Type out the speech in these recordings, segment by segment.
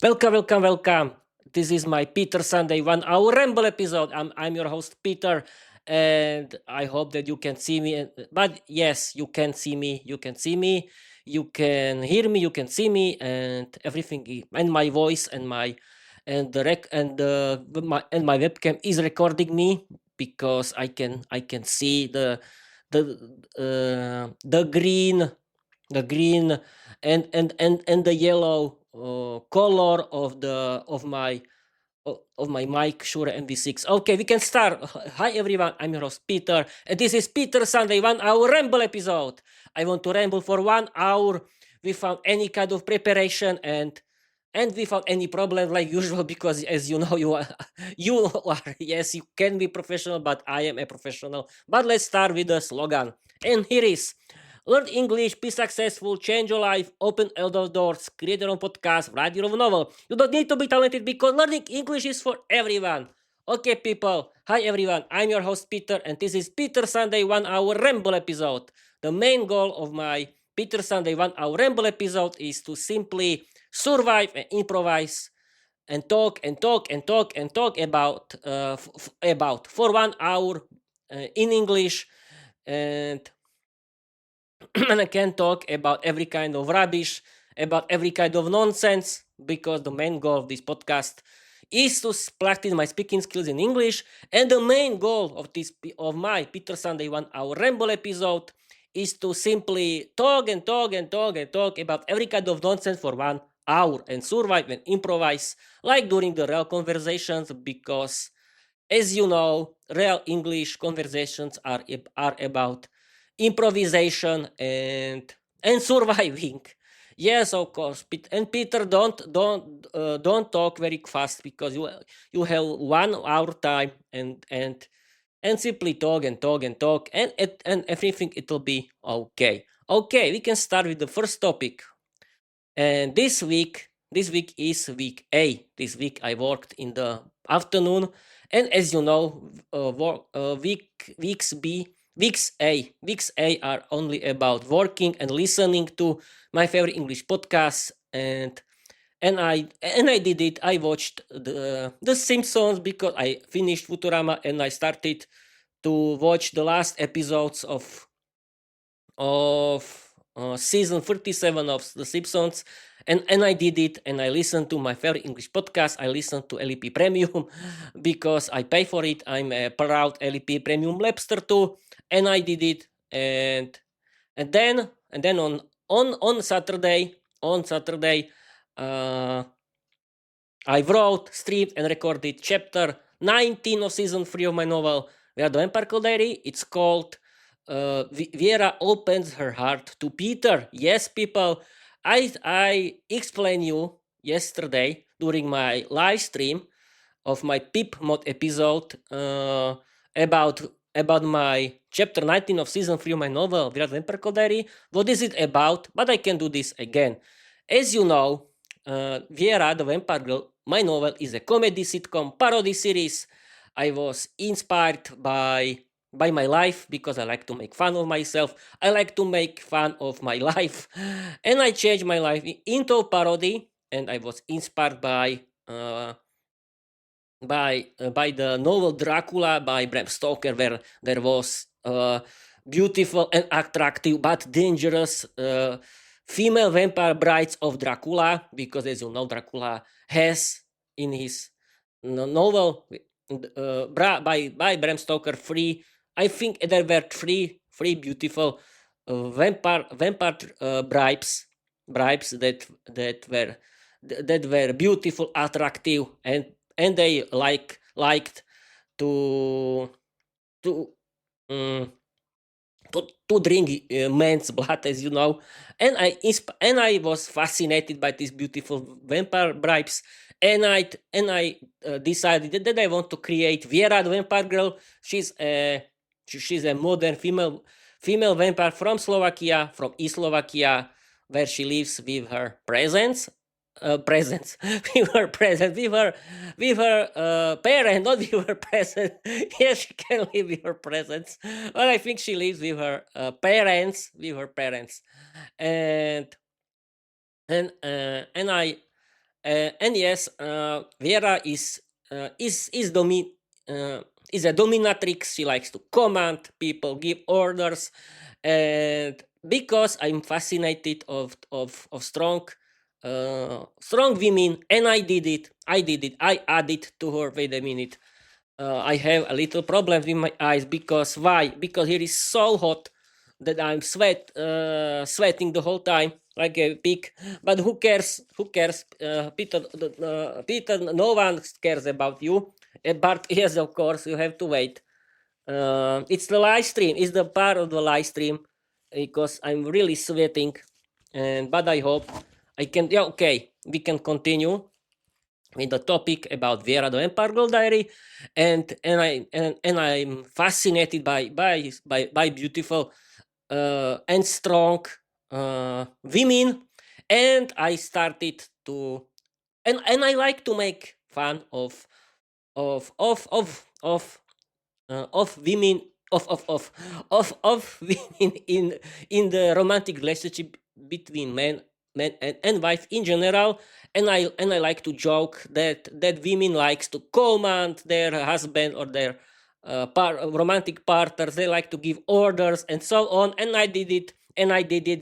Welcome. This is my Peter Sunday 1 Hour Ramble episode. I'm your host Peter, and I hope that you can see me. But yes, you can see me. You can see me. You can hear me. You can see me, and everything. And my voice and my and the rec and my webcam is recording me because I can see the green and the yellow color of my mic Shure MV6. Okay, we can start. Hi everyone, I'm your host Peter, and this is Peter Sunday 1 Hour Ramble episode. I want to ramble for 1 hour without any kind of preparation and without any problem like usual, because as you know, you are yes, you can be professional, but I am a professional. But let's start with the slogan, and here is: learn English, be successful, change your life, open elder doors, create your own podcast, write your own novel. You don't need to be talented because learning English is for everyone. Okay, people. Hi, everyone. I'm your host, Peter, and this is Peter Sunday 1 Hour Ramble episode. The main goal of my Peter Sunday 1 Hour Ramble episode is to simply survive and improvise and talk about for 1 hour in English, and and I can talk about every kind of rubbish, about every kind of nonsense, because the main goal of this podcast is to practice my speaking skills in English, and the main goal of my Peter Sunday 1 Hour Ramble episode is to simply talk about every kind of nonsense for 1 hour and survive and improvise like during the real conversations, because as you know, real English conversations are about improvisation and surviving. Yes, of course. And Peter, don't talk very fast, because you have 1 hour time, and simply talk, and everything, it'll be okay. Okay, we can start with the first topic. And this week is week A. This week I worked in the afternoon, and as you know, weeks A are only about working and listening to my favorite English podcasts, and I did it. I watched the Simpsons because I finished Futurama, and I started to watch the last episodes of season 37 of The Simpsons, and I did it, and I listened to my favorite English podcast. I listened to LEP Premium because I pay for it. I'm a proud LEP Premium Labster too, and I did it, and then on Saturday, uh, I wrote, streamed, and recorded chapter 19 of season 3 of my novel Vera the Vampire Diary. It's called Vera Opens Her Heart to Peter. Yes, people, I explained you yesterday during my live stream of my Pip Mod episode about my chapter 19 of season 3 of my novel Vera the Vampire Diary. What is it about? But I can do this again. As you know, Vera the Vampire Girl, my novel, is a comedy sitcom parody series. I was inspired by my life because I like to make fun of myself. I like to make fun of my life, and I changed my life into a parody. And I was inspired by the novel Dracula by Bram Stoker, where there was beautiful and attractive but dangerous female vampire brides of Dracula, because as you know, Dracula has in his novel by Bram Stoker I think there were three beautiful vampire bribes that were beautiful, attractive, and they liked to to um, to drink man's blood, as you know. And I was fascinated by these beautiful vampire bribes, and I decided that I want to create Vera the Vampire Girl. She's a modern female vampire from Slovakia, from East Slovakia, where she lives with her presence with her present with her parent, not with her present. Yes, she can live with her presence, but I think she lives with her parents, and and I And yes, Vera uh, is a dominatrix. She likes to command people, give orders, and because I'm fascinated of strong women, and I added to her. Wait a minute. I have a little problem with my eyes because why? Because here is so hot that I'm sweating the whole time like a pig. But who cares? Who cares? Peter, Peter, no one cares about you. But yes, of course, you have to wait. It's the live stream. It's the part of the live stream because I'm really sweating. And but I hope I can. Yeah, okay, we can continue with the topic about Vera the Empire Girl Diary, and I'm fascinated by beautiful and strong women, and I started to and I like to make fun of of of of of women of women in the romantic relationship between men and wife in general, and I like to joke that women likes to command their husband or their romantic partners. They like to give orders and so on, and I did it.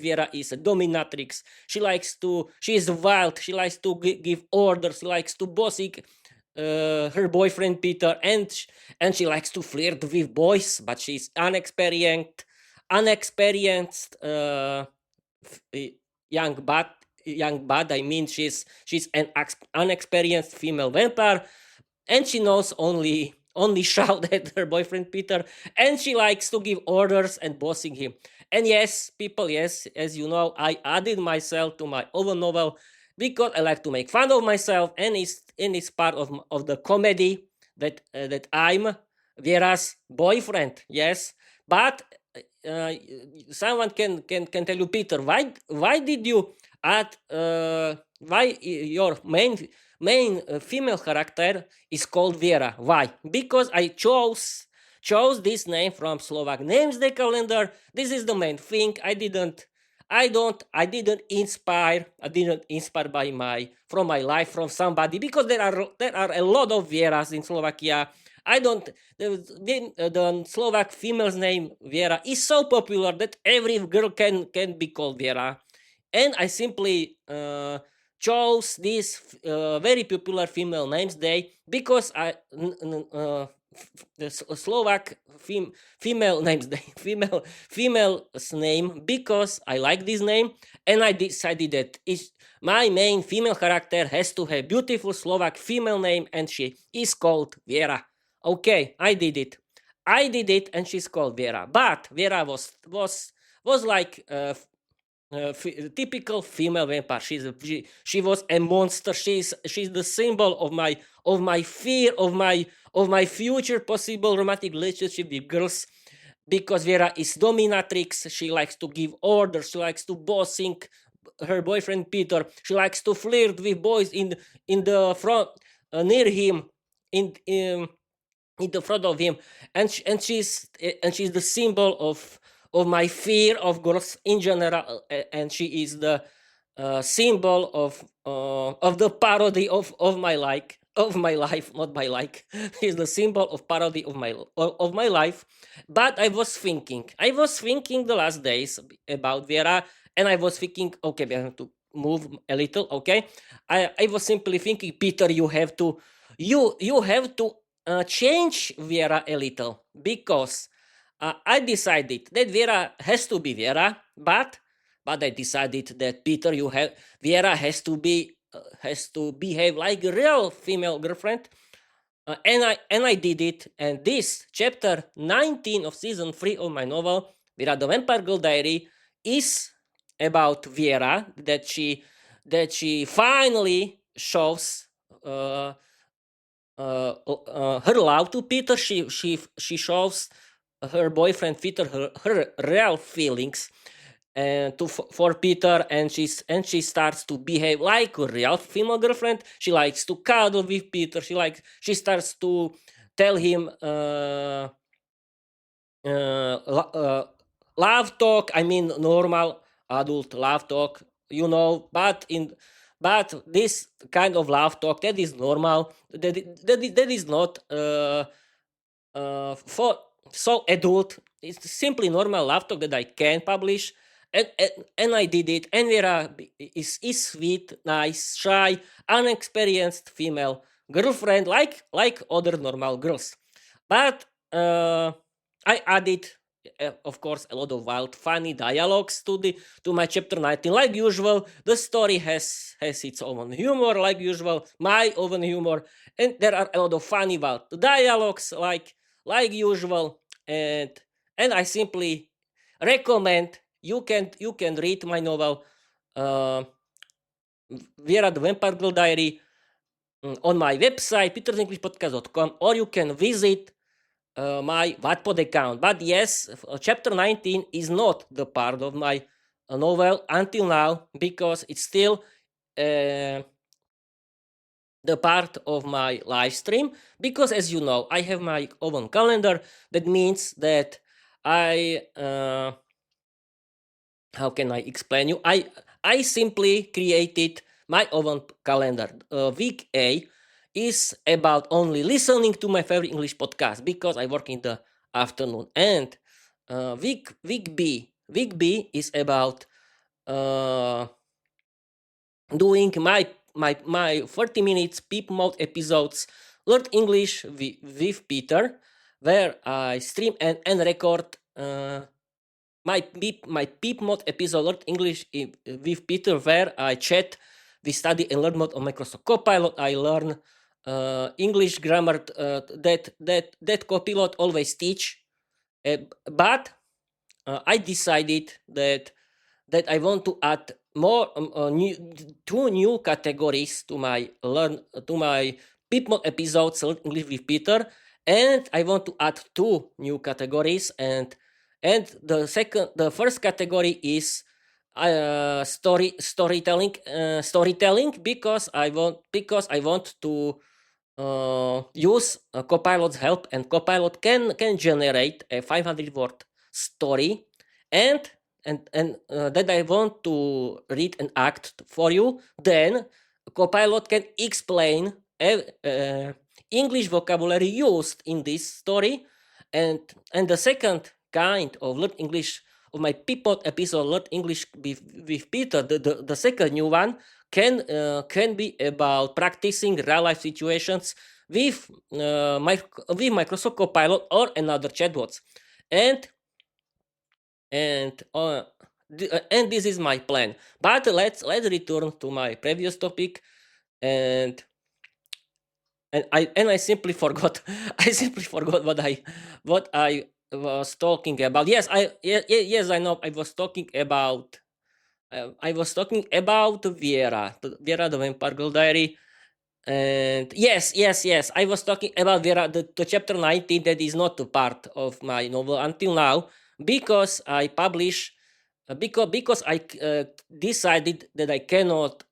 Vera is a dominatrix. She is wild. She likes to give orders. She likes to bossy her boyfriend Peter, and she likes to flirt with boys, but she's unexperienced f- young bad. I mean, she's an unexperienced female vampire, and she knows only shout at her boyfriend Peter, and she likes to give orders and bossing him. And yes, people, yes, as you know, I added myself to my own novel because I like to make fun of myself, and it's part of the comedy that I'm Vera's boyfriend. Yes, but uh, someone can tell you, Peter, why did you add why your main female character is called Vera? Why? Because I chose this name from Slovak names day calendar. This is the main thing. I didn't inspire by my from my life from somebody, because there are a lot of Vieras in Slovakia. I don't the Slovak female's name Vera is so popular that every girl can be called Vera, and I simply chose this very popular female names day because the Slovak female names day female's name, because I like this name, and I decided that my main female character has to have beautiful Slovak female name, and she is called Vera. Okay, I did it, and she's called Vera. But Vera was like typical female vampire. She was a monster. She's the symbol of my fear of my future possible romantic relationship with girls, because Vera is dominatrix. She likes to give orders. She likes to bossing her boyfriend Peter. She likes to flirt with boys in the front near him in the front of him, and she's the symbol of my fear of girls in general, and she is the symbol of the parody of my life, not my like. Is the symbol of parody of my life. But I was thinking the last days about Vera, and I was thinking, okay, we have to move a little. Okay, I was simply thinking, Peter, you have to change Vera a little, because I decided that Vera has to be Vera, but I decided that Peter, Vera has to behave like a real female girlfriend, and I did it. And this chapter 19 of season 3 of my novel, Vera the Vampire Girl Diary, is about Vera, that she finally shows uh, her love to Peter. She shows her boyfriend Peter her real feelings and for Peter, and she starts to behave like a real female girlfriend. She likes to cuddle with Peter. She starts to tell him love talk. I mean, normal adult love talk, but but this kind of laugh talk, that is normal. That is not for so adult. It's simply normal laugh talk that I can publish, and I did it. And Vera is sweet, nice, shy, unexperienced female girlfriend, like other normal girls. But I added, of course, a lot of wild, funny dialogues to my chapter 19. Like usual, the story has its own humor, like usual, my own humor, and there are a lot of funny wild dialogues, like usual, and I simply recommend you can read my novel, uh, Vera the Vampire Girl Diary, on my website petersenglishpodcast.com, or you can visit my Wattpad account. But yes, chapter 19 is not the part of my novel until now, because it's still the part of my live stream, because as you know, I have my own calendar. That means that I how can I explain you? I simply created my own calendar. Week A is about only listening to my favorite English podcast, because I work in the afternoon. And week B is about uh, doing my 40 minutes peep mode episodes, learn English with Peter, where I stream and record my peep mode episode, learn English with Peter, where I chat, we study and learn mode on Microsoft Copilot. I learn English grammar that Copilot always teach. But I decided that I want to add more two new categories to my Peep episodes, Learn English with Peter, and I want to add two new categories, and the first category is storytelling, because I want to use Copilot's help, and Copilot can generate a 500-word story, and that I want to read and act for you. Then Copilot can explain English vocabulary used in this story, and the second kind of learn English of my people episode, learn English with Peter, the second new one can be about practicing real life situations with with Microsoft Copilot or another chatbots, and and uh, and this is my plan. But let's return to my previous topic, and I simply forgot. I simply forgot what I was talking about. Yes, I know. I was talking about Vera the Vampire Girl Diary. And yes, I was talking about Vera, the chapter 19 that is not a part of my novel until now, because I publish because I decided that I cannot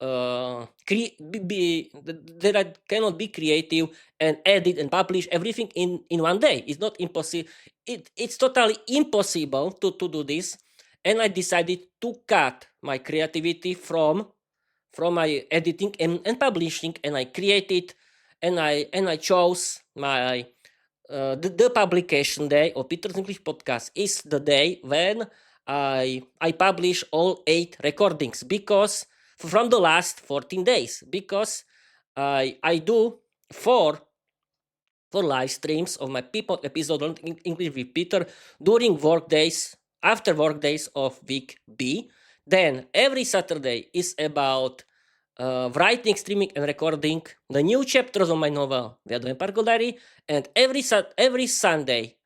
that I cannot be creative and edit and publish everything in one day. It's not impossible. It's totally impossible to do this, and I decided to cut my creativity from my editing and publishing, and I created and I chose my the publication day of Peter's English podcast is the day when I publish all 8 recordings, because from the last 14 days, because I do 4 for live streams of my people episode on English with Peter during work days, after work days of week B. Then every Saturday is about writing, streaming, and recording the new chapters of my novel, The Vampire Girl Diary. And every Sunday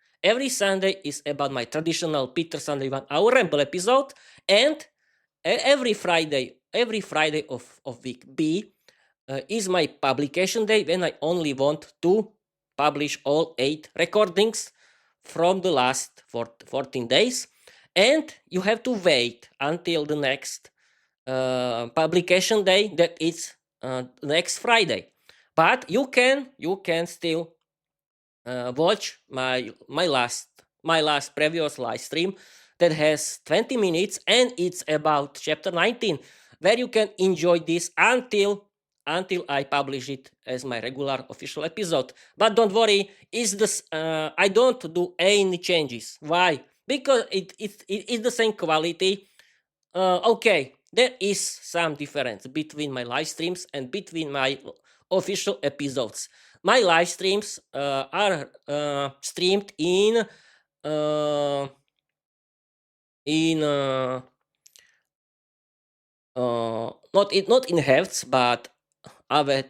is about my traditional Peter Sunday 1 Hour Ramble episode. And every Friday of week B is my publication day, when I only want to publish all 8 recordings from the last 14 days. And you have to wait until the next publication day, that is next Friday. But you can still watch my last previous live stream that has 20 minutes, and it's about chapter 19. where you can enjoy this until I publish it as my regular official episode. But don't worry, I don't do any changes. Why? Because it is the same quality. Okay, there is some difference between my live streams and between my official episodes. My live streams are streamed uh, in not in hertz, but avec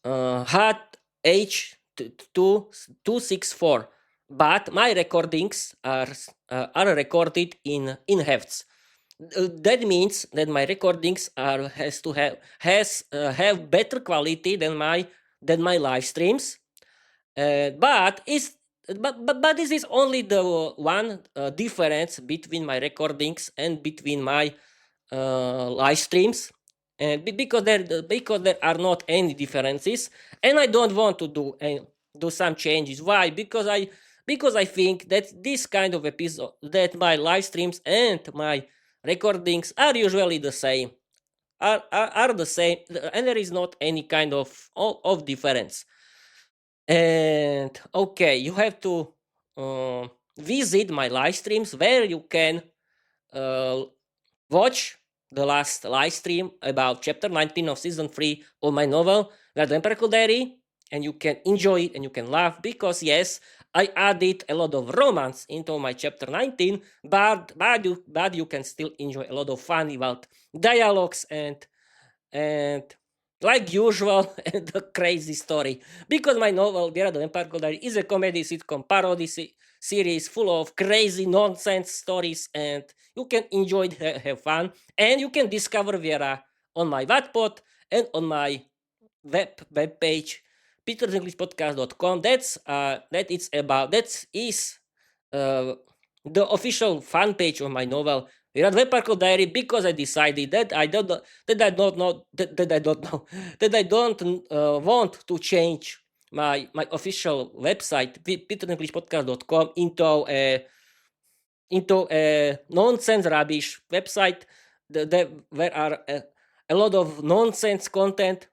hat H264. But my recordings are recorded in hertz. That means that my recordings have better quality than my live streams. But this is only the one difference between my recordings and between my live streams, and because there are not any differences, and I don't want to do some changes. Why? Because I think that this kind of episode, that my live streams and my recordings are usually the same, are the same, and there is not any kind of difference. And okay, you have to visit my live streams, where you can uh, watch the last live stream about chapter 19 of season 3 of my novel, The Empirical Diary, and you can enjoy it and you can laugh, because yes, I added a lot of romance into my chapter 19, but you can still enjoy a lot of fun about dialogues and like usual, and the crazy story, because my novel The Empirical Diary is a comedy sitcom parody series full of crazy nonsense stories, and you can enjoy it, have fun, and you can discover Vera on my Wattpad and on my web page, petersenglishpodcast.com. That is the official fan page of my novel, Empirical Diary, because I decided that I don't know that I don't want to change my official website, peterenglishpodcast.com, into a nonsense rubbish website where are a lot of nonsense content.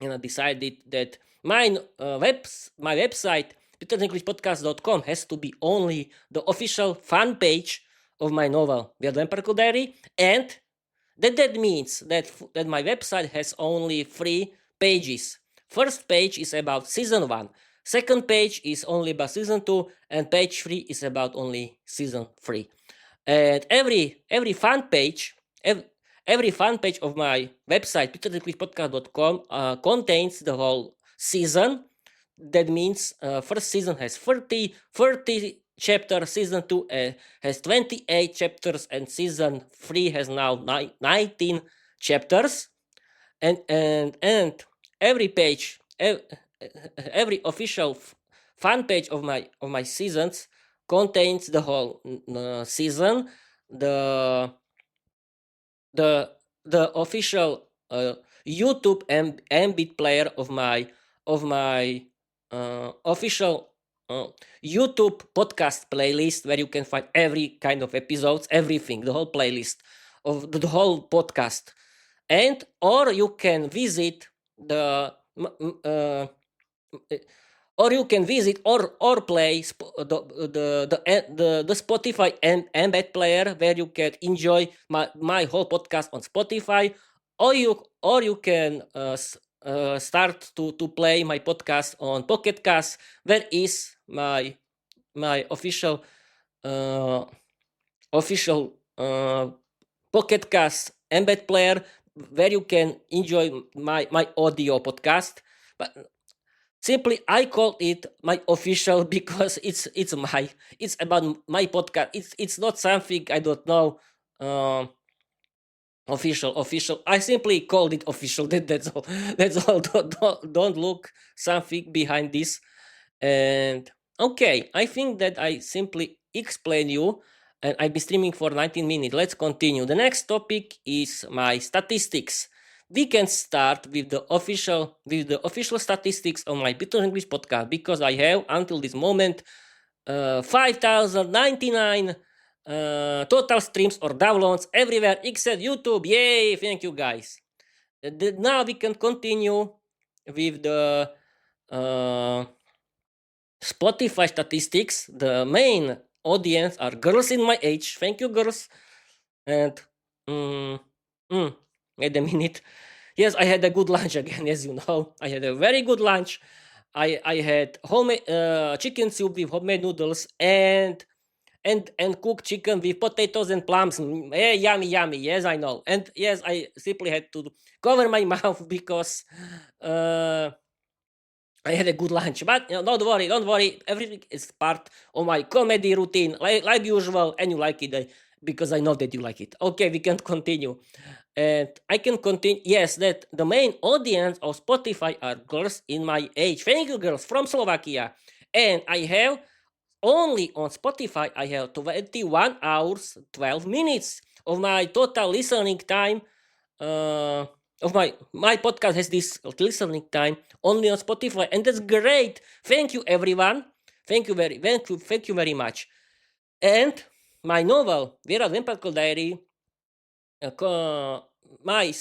And I decided that my website, peterenglishpodcast.com, has to be only the official fan page of my novel, The Empirical Diary, and that means that my website has only 3 pages. First page is about season 1. Second page is only about season 2, and page 3 is about only season 3. And every fan page, every fan page of my website, peterenglishpodcast.com, contains the whole season. That means first season has 30 chapters, season 2 has 28 chapters, and season 3 has now 19 chapters. And every page, every official fan page of my seasons contains the whole season, the official YouTube embed player of my official YouTube podcast playlist, where you can find every kind of episodes, everything, the whole playlist of the whole podcast, and or you can visit the or you can visit or play the Spotify embed player, where you can enjoy my whole podcast on Spotify, or you can start to play my podcast on Pocket Cast, where is my official Pocket Cast embed player, where you can enjoy my audio podcast. But simply, I call it my official because it's about my podcast. It's not something I don't know. Official. I simply called it official. That's all. That's all. Don't look something behind this. And okay, I think that I simply explain you, and I've been streaming for 19 minutes. Let's continue. The next topic is my statistics. We can start with the official statistics on my Peter English podcast, because I have until this moment 5,099 total streams or downloads everywhere except YouTube. Yay! Thank you guys. Now we can continue with the Spotify statistics. The main audience are girls in my age. Thank you, girls. And wait a minute. Yes, I had a good lunch again, as you know. I had a very good lunch. I had homemade chicken soup with homemade noodles and cooked chicken with potatoes and plums. Yummy, yummy. Yes, I know. And yes, I simply had to cover my mouth because I had a good lunch. But don't worry. Everything is part of my comedy routine, like usual, and you like it because I know that you like it. Okay, we can continue. And I can continue. Yes, that the main audience of Spotify are girls in my age. Thank you, girls from Slovakia. And I have only on Spotify, I have 21 hours, 12 minutes of my total listening time. Of my podcast has this listening time only on Spotify, and that's great. Thank you, everyone. Thank you very much. And my novel, Vera Vampire Diary, my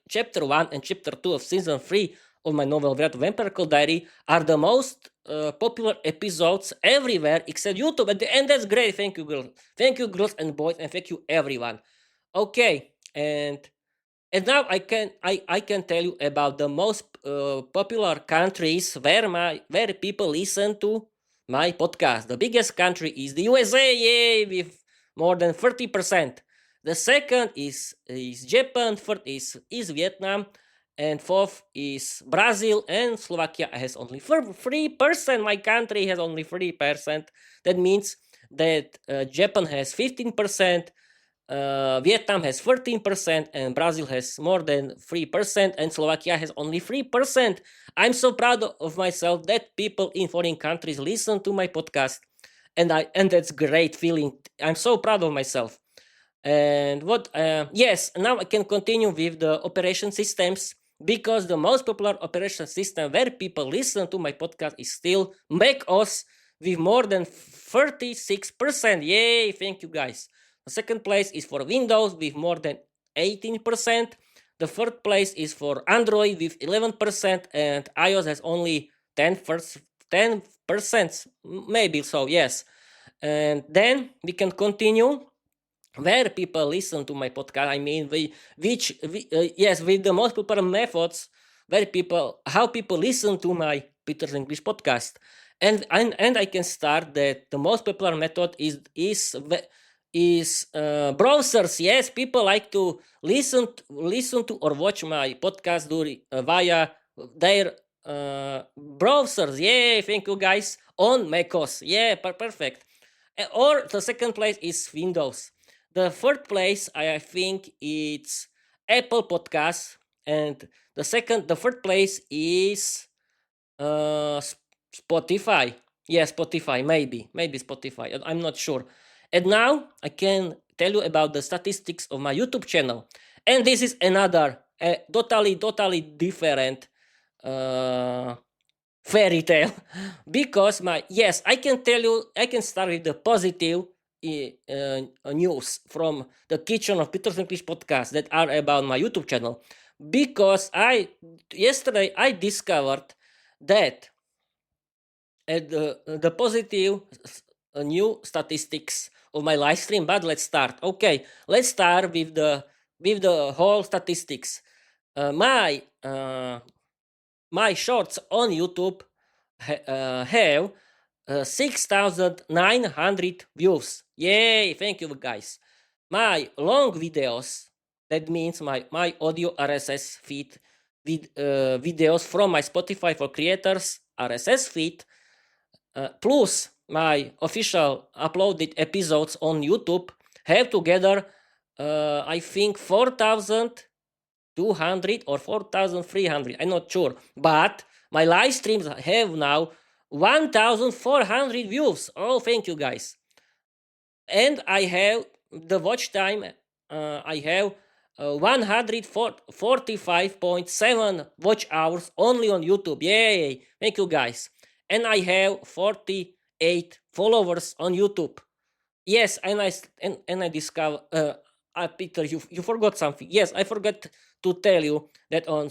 chapter 1 and chapter 2 of season 3 of my novel Vampire Diary are the most popular episodes everywhere except YouTube. And that's great. Thank you, girls. Thank you, girls and boys, and thank you, everyone. Okay, and now I can tell you about the most popular countries where people listen to my podcast. The biggest country is the USA, yay, with more than 30%. The second is Japan, third is Vietnam, and fourth is Brazil, and Slovakia has only 3%. My country has only 3%. That means that Japan has 15%, Vietnam has 13%, and Brazil has more than 3%, and Slovakia has only 3%. I'm so proud of myself that people in foreign countries listen to my podcast, and that's great feeling. I'm so proud of myself. And yes, now I can continue with the operation systems, because the most popular operation system where people listen to my podcast is still macOS with more than 36%. Yay, thank you guys. The second place is for Windows with more than 18%. The third place is for Android with 11%, and iOS has only 10%, maybe so, yes. And then we can continue where people listen to my podcast. I mean, with the most popular methods how people listen to my Peter's English podcast. And I can start that the most popular method is browsers. Yes, people like to listen to or watch my podcast via their browsers. Yay, thank you guys, on macOS. Yeah, perfect. Or the second place is Windows. The third place, I think it's Apple Podcasts, and the third place is Spotify. Yeah, Spotify, maybe Spotify. I'm not sure. And now I can tell you about the statistics of my YouTube channel. And this is another totally different fairy tale because I can tell you, I can start with the positive news from the kitchen of Peter's English podcast that are about my YouTube channel, because yesterday I discovered that the positive new statistics of my live stream. But let's start. Okay, let's start with the whole statistics. My shorts on YouTube have 6,900 views. Yay, thank you guys. My long videos, that means my audio RSS feed with videos from my Spotify for Creators RSS feed, plus my official uploaded episodes on YouTube, have together I think 4,200 or 4,300. I'm not sure, but my live streams have now 1,400 views. Oh, thank you guys. And I have the watch time. I have 145.7 watch hours only on YouTube. Yay! Thank you guys. And I have 48 followers on YouTube. Yes, and I discover. Peter, you forgot something. Yes, I forgot to tell you that on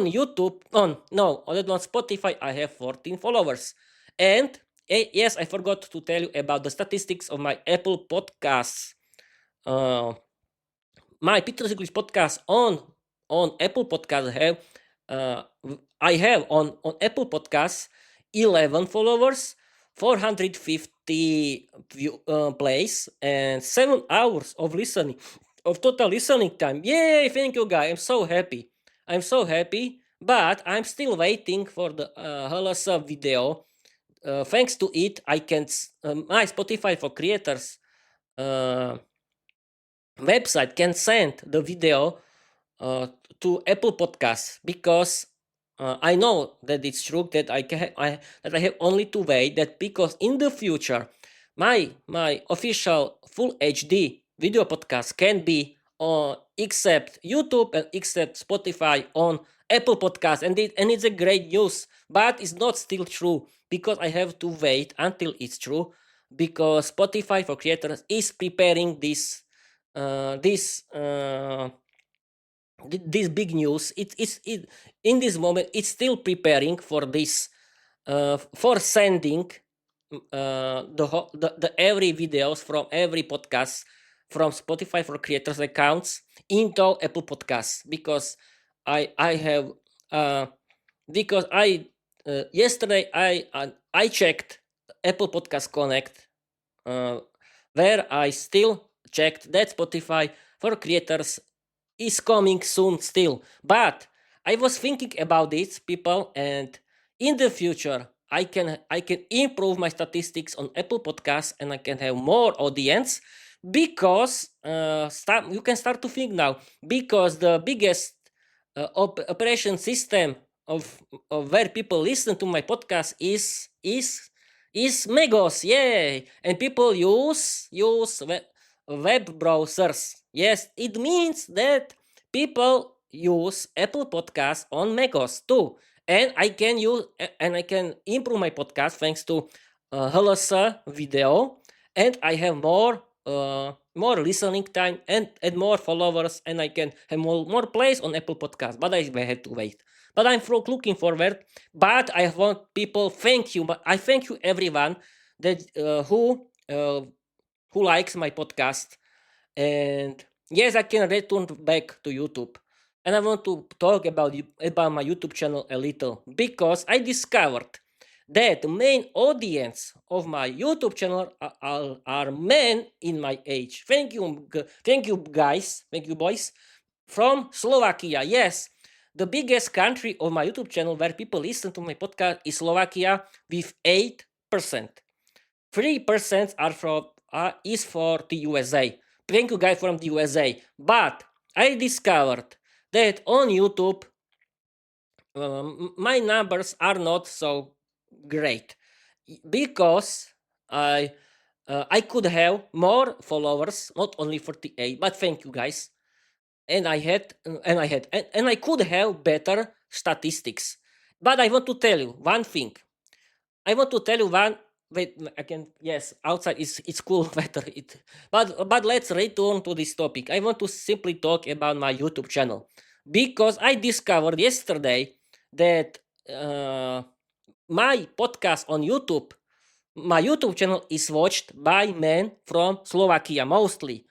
YouTube, on no, on Spotify, I have 14 followers, and yes, I forgot to tell you about the statistics of my Apple Podcasts. Uh, my Peter's English podcast on Apple Podcasts have uh, I have on Apple Podcasts 11 followers, 450 plays, and 7 hours of listening of total listening time. Yay! Thank you, guys. I'm so happy. I'm so happy. But I'm still waiting for the Halasa video. Thanks to it, I can my Spotify for creators uh, website can send the video uh, to Apple Podcasts because I know that it's true that that I have only to wait that because in the future my official full HD video podcast can be on except YouTube and except Spotify on Apple Podcasts and it's a great news, but it's not still true because I have to wait until it's true because Spotify for creators is preparing this big news. It in this moment it's still preparing for this for sending the every videos from every podcast from Spotify for creators accounts into Apple Podcasts because I have uh, because I yesterday I checked Apple Podcast Connect uh, where I still checked that Spotify for creators is coming soon still. But I was thinking about this, people, and in the future I can improve my statistics on Apple Podcasts and I can have more audience because you can start to think now because the biggest operation system of where people listen to my podcast is Megos, yay! And people use web browsers. Yes, it means that people use Apple Podcasts on Megos too, and I can improve my podcast thanks to Halasa video, and I have more listening time and more followers, and I can have more plays on Apple Podcasts. But I had to wait. But I'm looking forward. But I want people thank you. But I thank you everyone that who likes my podcast. And yes, I can return back to YouTube. And I want to talk about my YouTube channel a little because I discovered that the main audience of my YouTube channel are men in my age. Thank you guys, thank you boys from Slovakia. Yes, the biggest country of my YouTube channel where people listen to my podcast is Slovakia with 8%. 3% is for the USA. Thank you guys from the USA. But I discovered that on YouTube my numbers are not so great because I could have more followers, not only 48, but thank you guys. And I could have better statistics. But I want to tell you one thing. I want to tell you one. Wait, again, yes, outside is it's cool weather. But let's return to this topic. I want to simply talk about my YouTube channel because I discovered yesterday that my podcast on YouTube, my YouTube channel is watched by men from Slovakia mostly,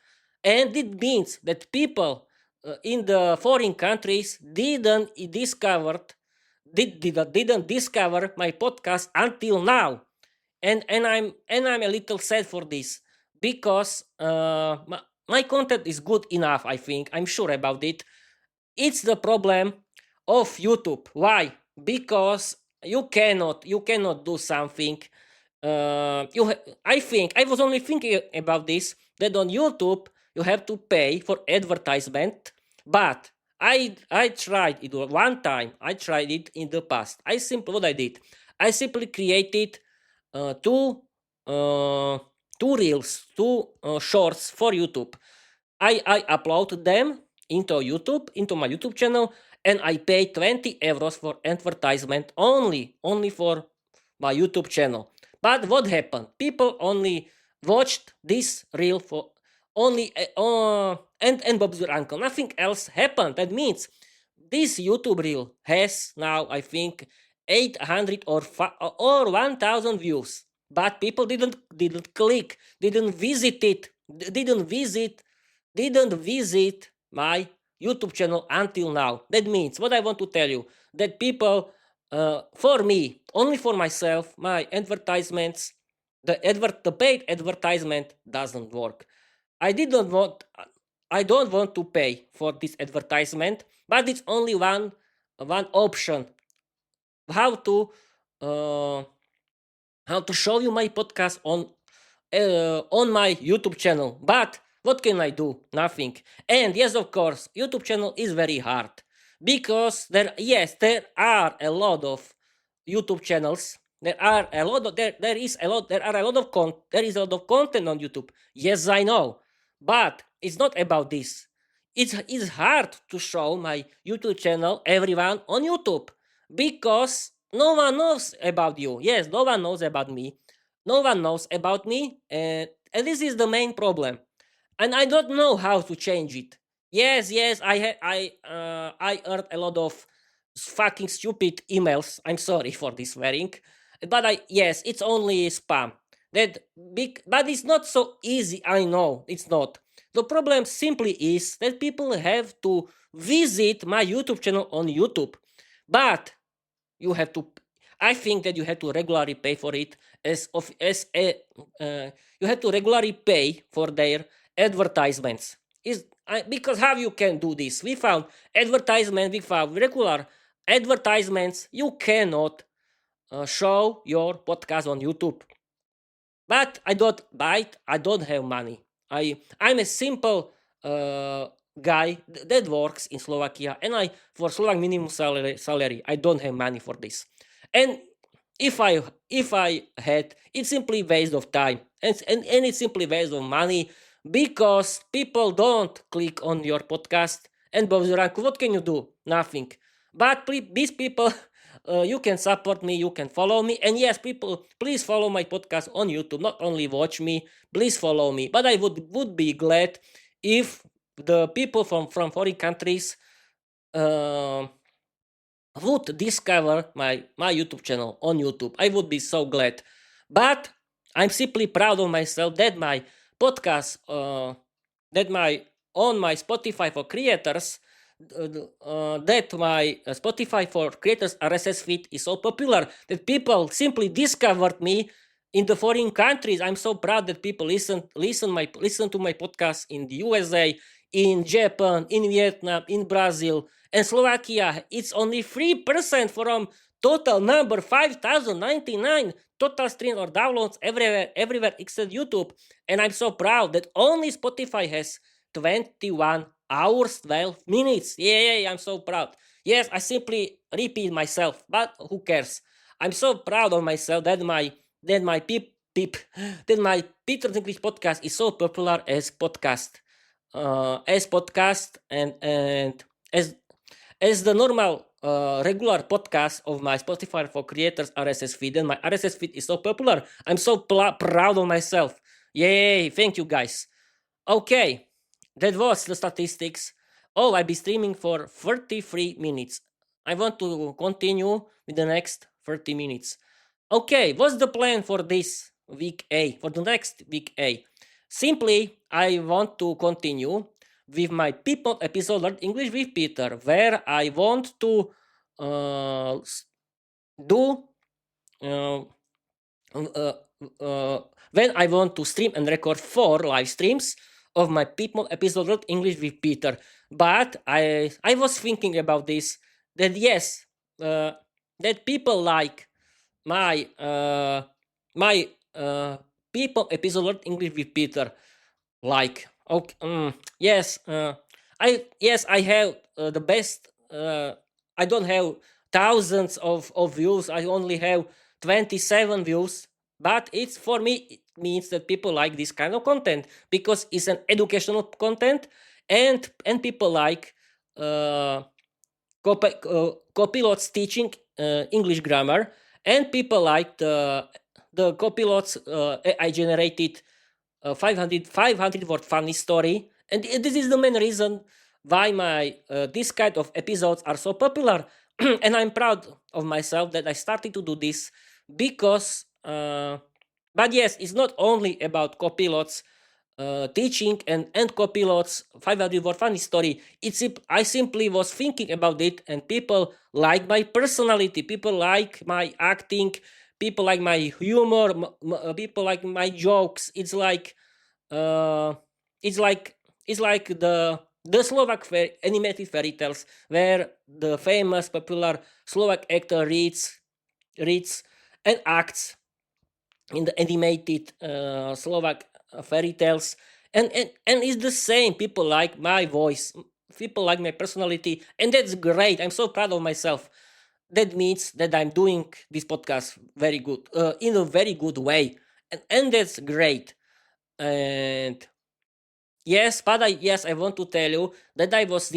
and it means that people in the foreign countries didn't discover my podcast until now, and I'm a little sad for this because my content is good enough. I think I'm sure about it. It's the problem of YouTube. Why? Because you cannot do something. I think I was only thinking about this that on YouTube you have to pay for advertisement, but I tried it one time. I tried it in the past. What I did. I simply created uh, two uh, two reels, two shorts for YouTube. I upload them into my YouTube channel, and I pay 20 euros for advertisement only for my YouTube channel. But what happened? People only watched this reel for only and Bob's your uncle. Nothing else happened. That means this YouTube reel has now, I think, 800 or 1,000 views, but people didn't click, didn't visit it, didn't visit my YouTube channel until now. That means what I want to tell you, that people, for me, only for myself, my advertisements, the paid advertisement doesn't work. I didn't want I don't want to pay for this advertisement, but it's only one option how to uh, how to show you my podcast on my YouTube channel. But what can I do? Nothing. And yes, of course, YouTube channel is very hard because there are a lot of YouTube channels. There are a lot of there is a lot there are a lot of there is a lot of content on YouTube. Yes, I know, but it's not about this. It's hard to show my YouTube channel everyone on YouTube because no one knows about you. Yes, no one knows about me. No one knows about me, and this is the main problem. And I don't know how to change it. Yes, I earned a lot of fucking stupid emails. I'm sorry for this swearing, but yes, it's only spam. That big, but it's not so easy. I know it's not. The problem simply is that people have to visit my YouTube channel on YouTube, but you have to. I think that you have to regularly pay for it as a you have to regularly pay for their advertisements. Because how you can do this? We found advertisement. We found regular advertisements. You cannot show your podcast on YouTube. But I don't have money. I'm a simple guy that works in Slovakia, and I for Slovak minimum salary I don't have money for this. And if I had, it's simply waste of time, and it's simply waste of money because people don't click on your podcast. And Bob Zuranku, what can you do? Nothing. But these people, you can support me, you can follow me, and yes, people, please follow my podcast on YouTube. Not only watch me, please follow me. But I would be glad if the people from foreign countries uh, would discover my YouTube channel on YouTube. I would be so glad. But I'm simply proud of myself that my podcast, that my on my Spotify for creators, that my Spotify for creators RSS feed is so popular that people simply discovered me in the foreign countries. I'm so proud that people listen to my podcast in the USA, in Japan, in Vietnam, in Brazil, and Slovakia. It's only 3% from total number 5,099 total streams or downloads everywhere except YouTube. And I'm so proud that only Spotify has 21 hours 12 minutes. Yeah, I'm so proud. Yes, I simply repeat myself, but who cares? I'm so proud of myself that my that my Peter's English podcast is so popular as podcast, and as the normal regular podcast of my Spotify for creators RSS feed, and my RSS feed is so popular. I'm so proud of myself. Yay, thank you guys. Okay, that was the statistics. Oh, I'll be streaming for 33 minutes. I want to continue with the next 30 minutes. Okay, what's the plan for this week A, for the next week A? Simply, I want to continue with my people episode Learn English with Peter, where I want to do uh, uh, when I want to stream and record 4 live streams of my people episode Learn English with Peter. But I was thinking about this, that yes, that people like my people episode Learn English with Peter, like, okay, I have the best. I don't have thousands of views. I only have 27 views, but it's for me, it means that people like this kind of content because it's an educational content, and people like copilots teaching English grammar, and people like the copilots AI generated 500 word funny story, and this is the main reason why my this kind of episodes are so popular. And I'm proud of myself that I started to do this because but yes, it's not only about copilots teaching and copilots 500 word funny story. I simply was thinking about it, and people like my personality, people like my acting, people like my humor, people like my jokes. Uh, it's like it's like the Slovak animated fairy tales where the famous popular Slovak actor reads and acts in the animated Slovak fairy tales, and it's the same. People like my voice, people like my personality, and that's great. I'm so proud of myself. That means that I'm doing this podcast very good, in a very good way, and that's great. And I want to tell you that I was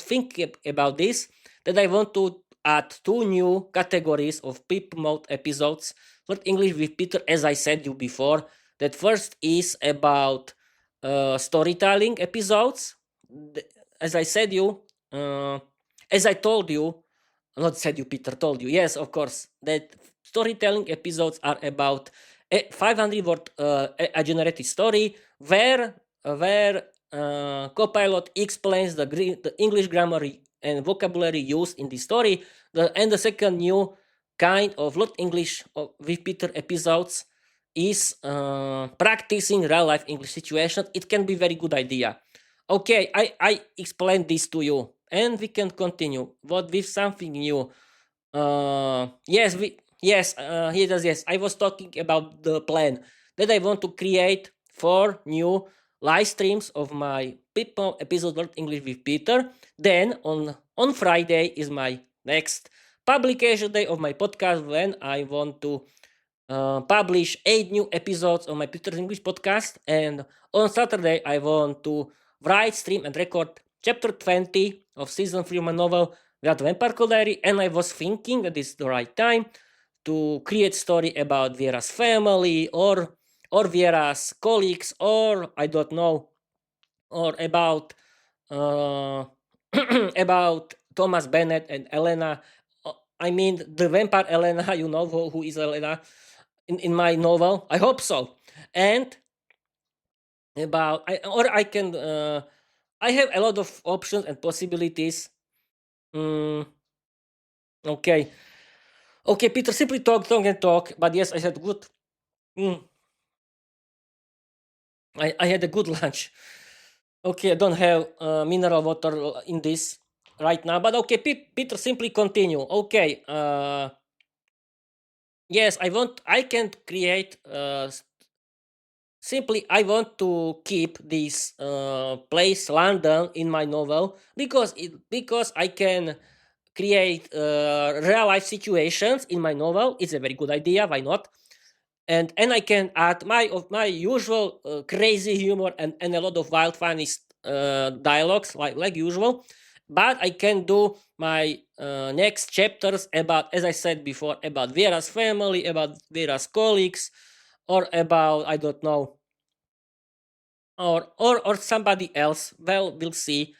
thinking about this, that I want to add two new categories of peep mode episodes for English with Peter, as I said you before. That first is about storytelling episodes. As I said you, as I told you, not said you, Peter told you. Yes, of course, that storytelling episodes are about a 500 word a generated story where Copilot explains the English grammar and vocabulary used in the story. And the second new kind of Lot English with Peter episodes is practicing real life English situations. It can be very good idea. Okay, I explained this to you, and we can continue. What with something new? Yes. I was talking about the plan that I want to create 4 new live streams of my people episode World English with Peter. Then on Friday is my next publication day of my podcast when I want to publish 8 new episodes of my Peter's English podcast. And on Saturday, I want to write, stream, and record chapter 20 of season 3 of my novel, The Vampire Diary. And I was thinking that it's the right time to create story about Vera's family or Vera's colleagues, or I don't know, or about uh, about Thomas Bennett and Elena. I mean, the vampire Elena, you know who is Elena in my novel. I hope so. And I can, I have a lot of options and possibilities. Mm, okay. Okay, Peter, simply talk and talk. But yes, I had good. Mm, I had a good lunch. Okay, I don't have mineral water in this right now. But okay, Peter, simply continue. Okay. Yes, I can create simply I want to keep this place London in my novel because I can create real life situations in my novel. It's a very good idea. Why not? And I can add my usual crazy humor and a lot of wild funny dialogues like usual. But I can do my next chapters about, as I said before, about Vera's family, about Vera's colleagues, or about, I don't know, or somebody else. Well, we'll see.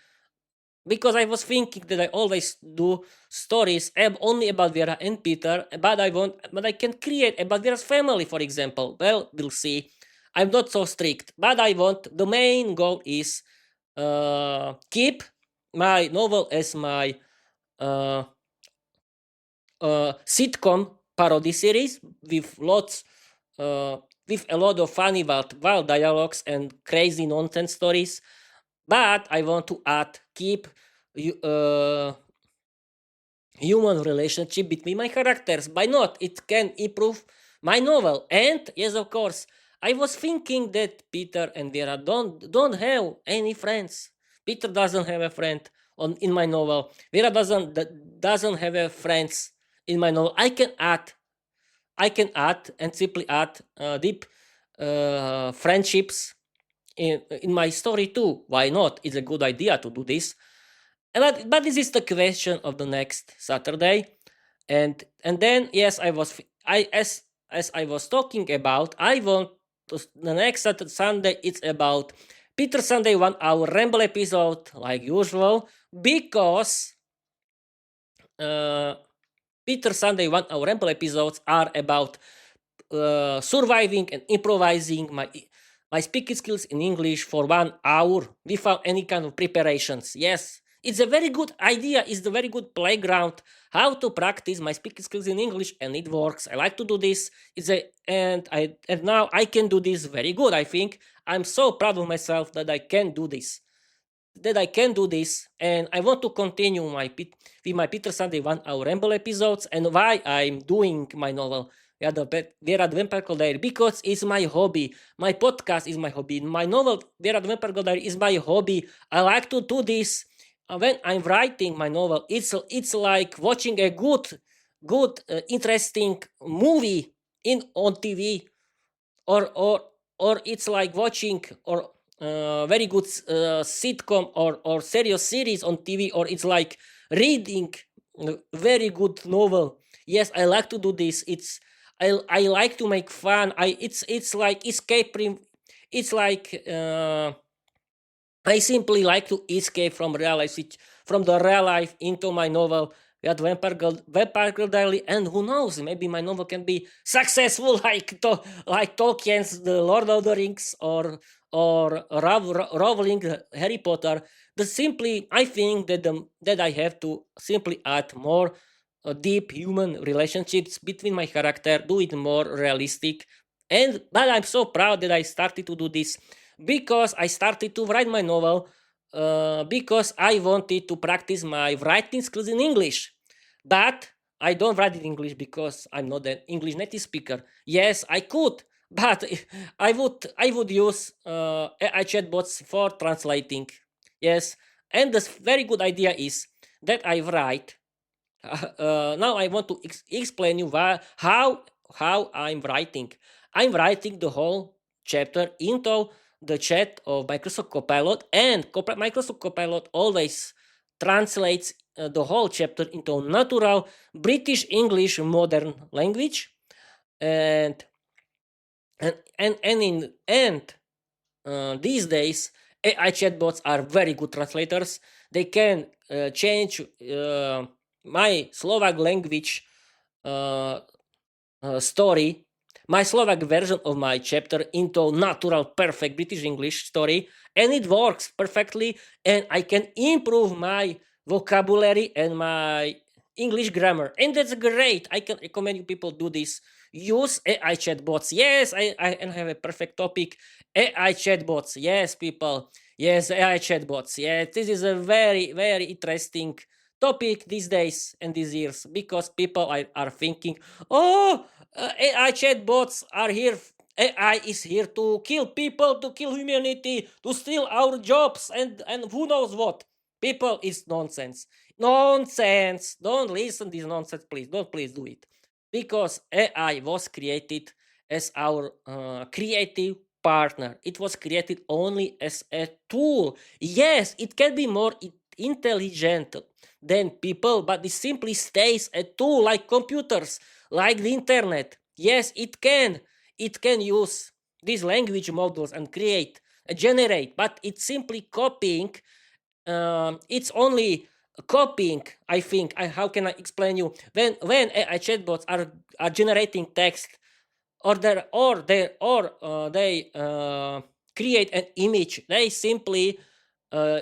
Because I was thinking that I always do stories only about Vera and Peter, but I can create about Vera's family, for example. Well, we'll see. I'm not so strict, but the main goal is keep my novel as my uh, sitcom parody series with uh, with a lot of funny wild dialogues and crazy nonsense stories. But I want to keep human relationship between my characters. Why not? It can improve my novel. And yes, of course, I was thinking that Peter and Vera don't have any friends. Peter doesn't have a friend in my novel. Vera doesn't have a friends in my novel. I can add and simply add deep friendships in my story too. Why not? It's a good idea to do this. But this is the question of the next Saturday, and then yes, I was I as I was talking about. I want the next Sunday it's about Peter Sunday 1 hour ramble episode like usual, because Peter Sunday 1 hour ramble episodes are about surviving and improvising my speaking skills in English for 1 hour without any kind of preparations. Yes, it's a very good idea. It's a very good playground how to practice my speaking skills in English, and it works. I like to do this. And now I can do this very good. I think I'm so proud of myself that I can do this. And I want to continue with my Peter Sunday 1 hour ramble episodes, and why I'm doing my novel Vera the Vampire Diary, because it's my hobby. My podcast is my hobby. My novel Vera the Vampire Diary is my hobby. I like to do this when I'm writing my novel. It's like watching a good interesting movie on TV, or it's like watching or very good sitcom or serious series on TV, or it's like reading a very good novel. Yes, I like to do this. I like to make fun. It's like escaping. It's like I simply like to escape from from the real life into my novel. We had Vampire Girl Diary, and who knows, maybe my novel can be successful like Tolkien's The Lord of the Rings, or Rowling Harry Potter. But simply, I think that I have to simply add more deep human relationships between my character, do it more realistic. But I'm so proud that I started to do this, because I started to write my novel because I wanted to practice my writing skills in English. But I don't write in English because I'm not an English native speaker. Yes, I could, but I would use AI chatbots for translating. Yes, and the very good idea is that I write. Now I want to explain you how I'm writing. I'm writing the whole chapter into the chat of Microsoft Copilot, and Microsoft Copilot always translates the whole chapter into natural British English modern language, and these days AI chatbots are very good translators. They can change my Slovak language uh, story, my Slovak version of my chapter, into natural, perfect British English story, and it works perfectly. And I can improve my vocabulary and my English grammar, and that's great. I can recommend you people do this. Use AI chatbots. Yes, I have a perfect topic. AI chatbots. Yes, people. Yes, AI chatbots. Yes, this is a very, very interesting topic these days and these years, because people are thinking, oh, AI chatbots are here. AI is here to kill people, to kill humanity, to steal our jobs, and who knows what. People, is nonsense. Nonsense. Don't listen to this nonsense, please. Don't please do it. Because AI was created as our creative partner. It was created only as a tool. Yes, it can be more intelligent than people, but it simply stays a tool, like computers, like the internet. Yes, it can. It can use these language models and generate, but it's simply copying. It's only copying. I think. How can I explain you? When AI chatbots are generating text, or they create an image, they simply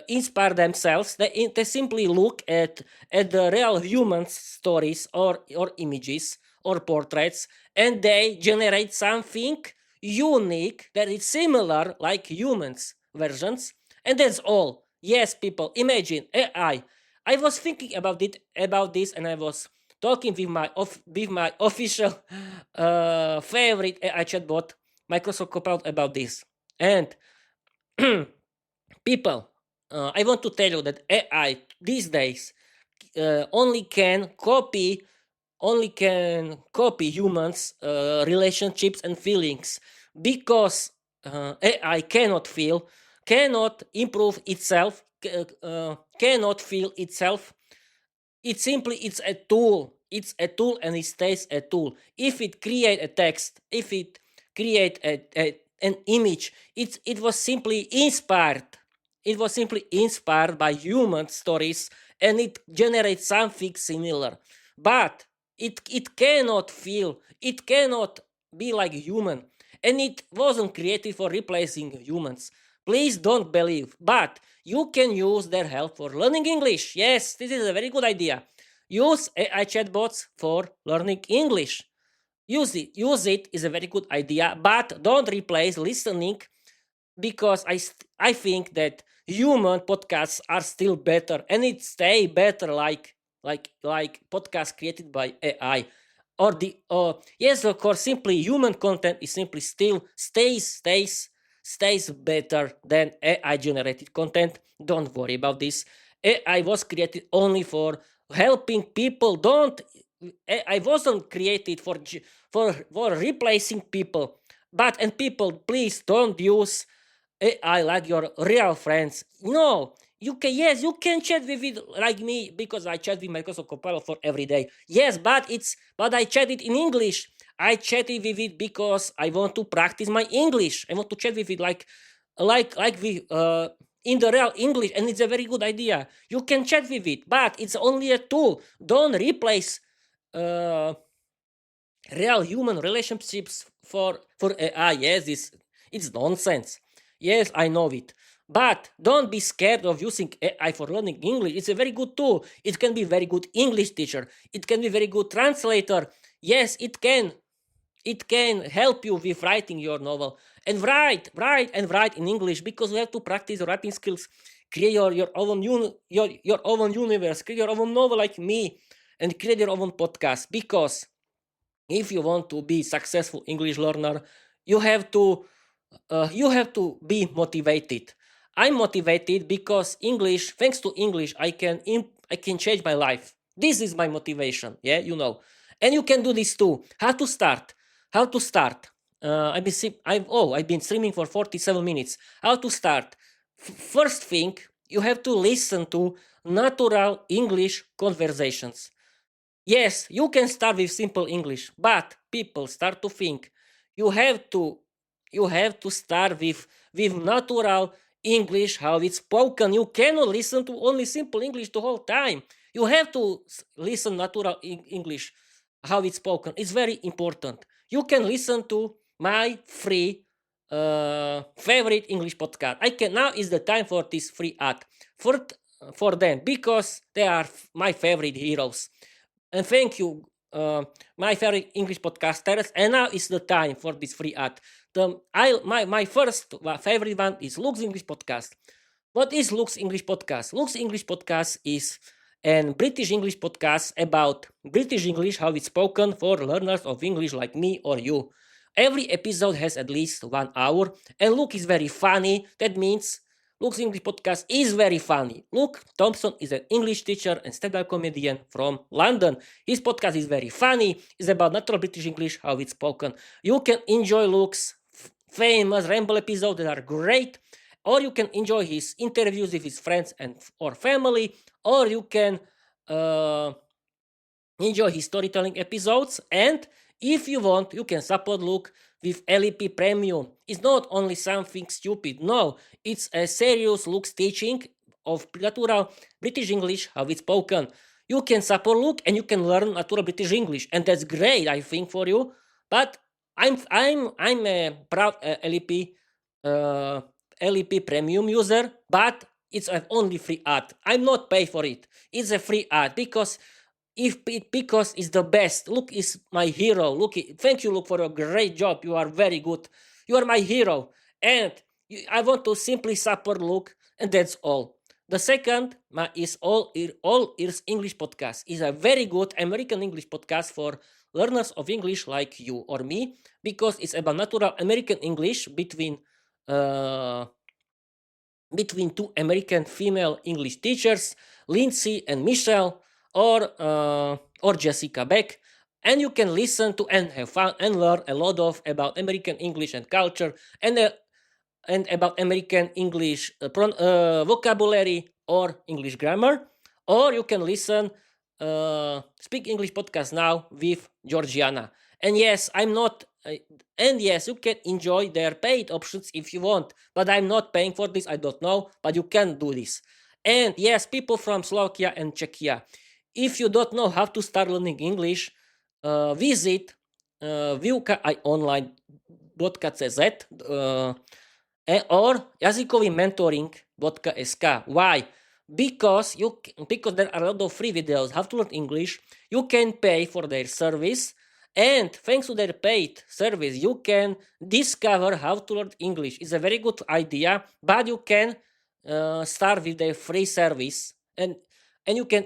inspire themselves. They simply look at the real human stories, or images, or portraits, and they generate something unique that is similar like humans versions, and that's all. Yes, people, imagine AI. I was thinking about this, and I was talking with my official favorite AI chatbot, Microsoft Copilot, about this. And people, I want to tell you that AI these days only can copy humans relationships and feelings, because AI cannot improve itself, cannot feel itself. It's a tool. It's a tool, and it stays a tool. If it create a text, if it create an image. It was simply inspired. It was simply inspired by human stories, and it generates something similar. But it cannot feel, it cannot be like human, and it wasn't created for replacing humans. Please don't believe. But you can use their help for learning English. Yes, this is a very good idea. Use AI chatbots for learning English. Use it is a very good idea, but don't replace listening, because I think that human podcasts are still better, and it stay better like podcasts created by AI. Or the yes, of course, simply human content is simply still stays better than AI generated content. Don't worry about this. AI was created only for helping people. Don't AI wasn't created for replacing people. But and people, please don't use AI like your real friends. No, you can, yes, you can chat with it like me, because I chat with Microsoft Copilot for every day. Yes, but I chat it in English. I chat it with it because I want to practice my English. I want to chat with it like we in the real English, and it's a very good idea. You can chat with it, but it's only a tool. Don't replace uh, real human relationships for AI. Yes, it's nonsense. Yes, I know it. But don't be scared of using AI for learning English. It's a very good tool. It can be a very good English teacher. It can be a very good translator. Yes, it can. It can help you with writing your novel. And write in English, because you have to practice writing skills. Create your own your own universe. Create your own novel like me, and create your own podcast. Because if you want to be successful English learner, you have to be motivated. I'm motivated because English, thanks to English, I can change my life. This is my motivation. Yeah, and you can do this too. How to start? How to start? I've been streaming for 47 minutes. How to start? First thing, you have to listen to natural English conversations. Yes, you can start with simple English, but people start to think you have to start with natural English, how it's spoken. You cannot listen to only simple English the whole time. You have to listen natural English, how it's spoken. It's very important. You can listen to my free favorite English podcast. I can Now is the time for this free ad for them, because they are my favorite heroes. And thank you, my favorite English podcasters. And now is the time for this free ad. My first favorite one is Luke's English Podcast. What is Luke's English Podcast? Luke's English Podcast is an British English podcast about British English, how it's spoken for learners of English like me or you. Every episode has at least 1 hour, and Luke is very funny. That means Luke's English Podcast is very funny. Luke Thompson is an English teacher and stand-up comedian from London. His podcast is very funny. It's about natural British English, how it's spoken. You can enjoy Luke's famous ramble episodes that are great, or you can enjoy his interviews with his friends or family, or you can enjoy his storytelling episodes. And if you want, you can support Luke with LEP Premium. It's not only something stupid. No, it's a serious Luke's teaching of natural British English, how it's spoken. You can support Luke and you can learn natural British English, and that's great, I think, for you. But I'm a proud LEP Premium user, but it's an only free ad. I'm not paid for it. It's a free ad because it's the best. Luke is my hero. Luke, thank you, Luke, for your great job. You are very good. You are my hero, and I want to simply support Luke, and that's all. The second is All Ears English Podcast. Is a very good American English podcast for learners of English like you or me, because it's about natural American English between two American female English teachers, Lindsay and Michelle, or Jessica Beck. And you can listen to and have fun and learn a lot about American English and culture, and about American English vocabulary or English grammar. Or you can listen Speak English Podcast Now with Georgiana. And yes, I'm not and yes, you can enjoy their paid options if you want, but I'm not paying for this. I don't know, but you can do this. And yes, people from Slovakia and Czechia, if you don't know how to start learning English, visit výukaajonline.cz or jazykovýmentoring.sk. Why? Because there are a lot of free videos how to learn English. You can pay for their service, and thanks to their paid service, you can discover how to learn English. It's a very good idea, but you can start with their free service, and you can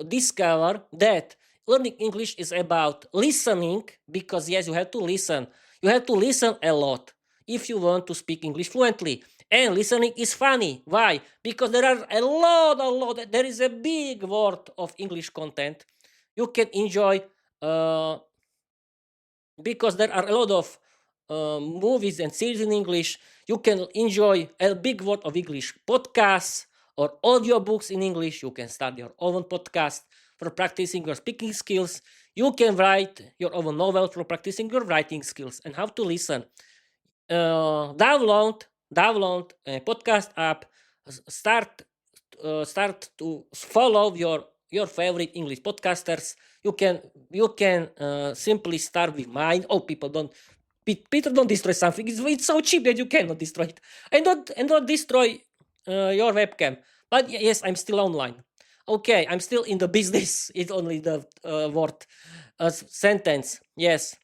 discover that learning English is about listening, because yes, you have to listen. You have to listen a lot if you want to speak English fluently. And listening is funny. Why? Because there are there is a big world of English content you can enjoy, because there are a lot of movies and series in English. You can enjoy a big world of English podcasts or audiobooks in English. You can start your own podcast for practicing your speaking skills. You can write your own novel for practicing your writing skills. And how to listen. Download a podcast app. Start to follow your favorite English podcasters. You can simply start with mine. Oh, Peter, don't destroy something. It's so cheap that you cannot destroy it. And don't destroy your webcam. But yes, I'm still online. Okay, I'm still in the business. It's only the word sentence. Yes.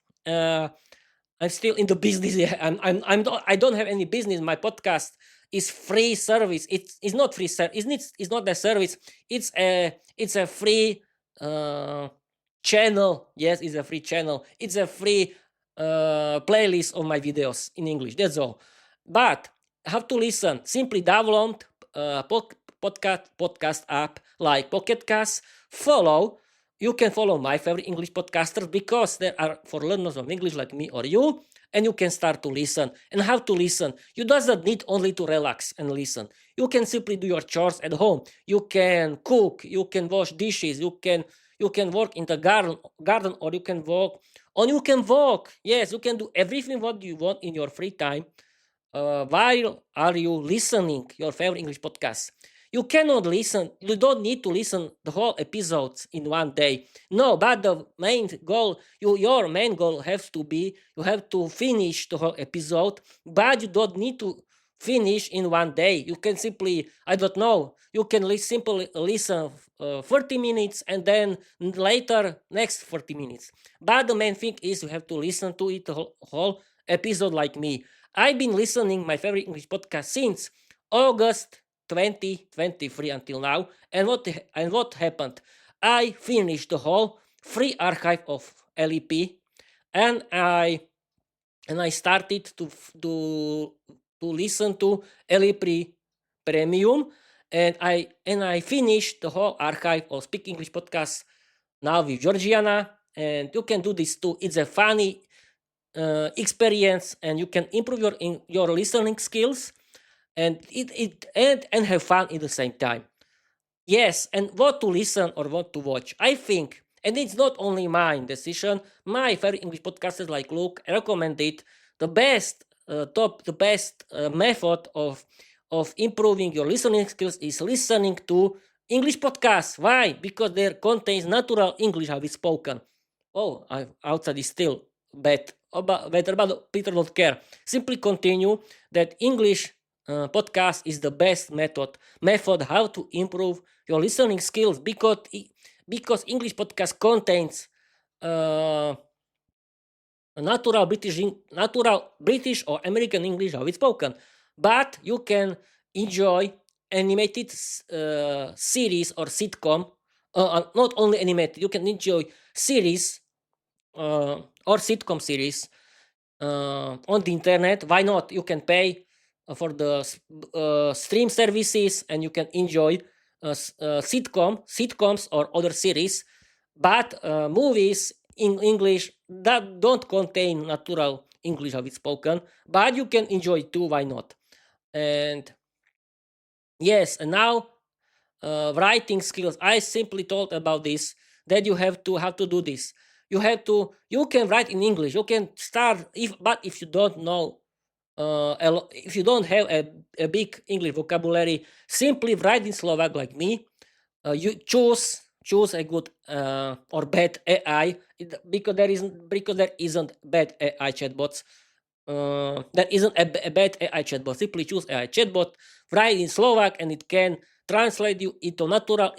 I'm still in the business. Yeah, I don't have any business. My podcast is free service. It's not free service. It's not a service. It's a free channel. Yes, it's a free channel. It's a free playlist of my videos in English. That's all. But how to listen? Simply download podcast app like Pocket Cast. You can follow my favorite English podcasters, because they are for learners of English like me or you, and you can start to listen. And how to listen? You doesn't need only to relax and listen. You can simply do your chores at home. You can cook. You can wash dishes. You can work in the garden, or you can walk. Yes, you can do everything what you want in your free time. While are you listening your favorite English podcast? You cannot listen. You don't need to listen the whole episodes in one day. No, but the main goal, your main goal has to be you have to finish the whole episode, but you don't need to finish in one day. You can simply, I don't know, you can simply listen 30 minutes and then later next 40 minutes. But the main thing is you have to listen to it the whole episode like me. I've been listening my favorite English podcast since August 2023 until now. And what happened? I finished the whole free archive of LEP, and I started to listen to LEP Premium, and I finished the whole archive of Speak English podcasts now with Georgiana, and you can do this too. It's a funny experience, and you can improve your listening skills, and and have fun at the same time. Yes, and what to listen or what to watch, I think, and it's not only my decision. My favorite English podcasters like Luke recommended the best method of improving your listening skills is listening to English podcasts. Why? Because there contains natural English how it's spoken. Oh, outside is still better, but Peter don't care. Simply continue that English podcast is the best method how to improve your listening skills, because English podcast contains natural British or American English how it's spoken, but you can enjoy animated series or sitcom. Not only animated, you can enjoy series or sitcom series on the internet. Why not? You can pay for the stream services, and you can enjoy sitcoms or other series. But movies in English that don't contain natural English how it's spoken, but you can enjoy too. Why not? And yes, and now writing skills. I simply told about this, that you have to do this. you can write in English. You can start but if you don't know if you don't have a big English vocabulary, simply write in Slovak like me. You choose a good or bad AI because there isn't bad AI chatbots. There isn't a bad AI chatbot. Simply choose AI chatbot, write in Slovak, and it can translate you into natural